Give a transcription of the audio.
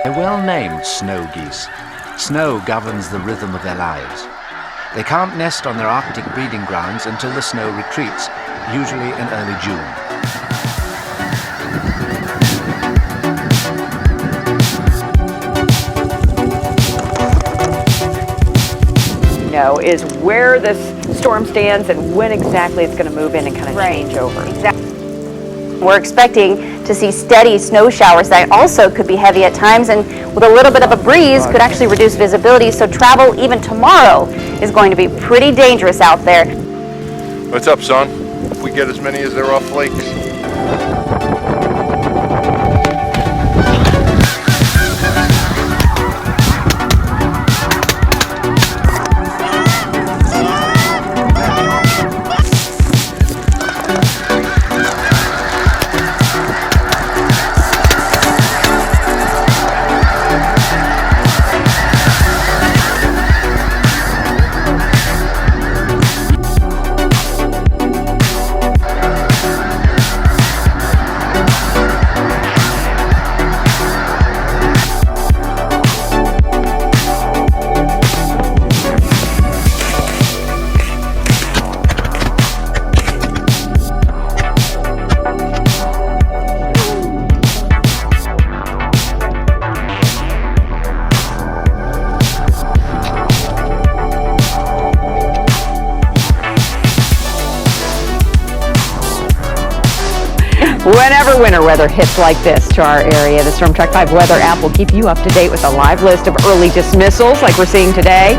They're well named snow geese. Snow governs the rhythm of their lives. They can't nest on their Arctic breeding grounds until the snow retreats, usually in early June. Is where this storm stands and when exactly it's going to move in and kind of change over. Exactly. We're expecting to see steady snow showers that also could be heavy at times, and with a little bit of a breeze could actually reduce visibility, so travel even tomorrow is going to be pretty dangerous out there. What's up, son? If we get as many as there are flakes. Whenever winter weather hits like this to our area, the Storm Track 5 weather app will keep you up to date with a live list of early dismissals like we're seeing today.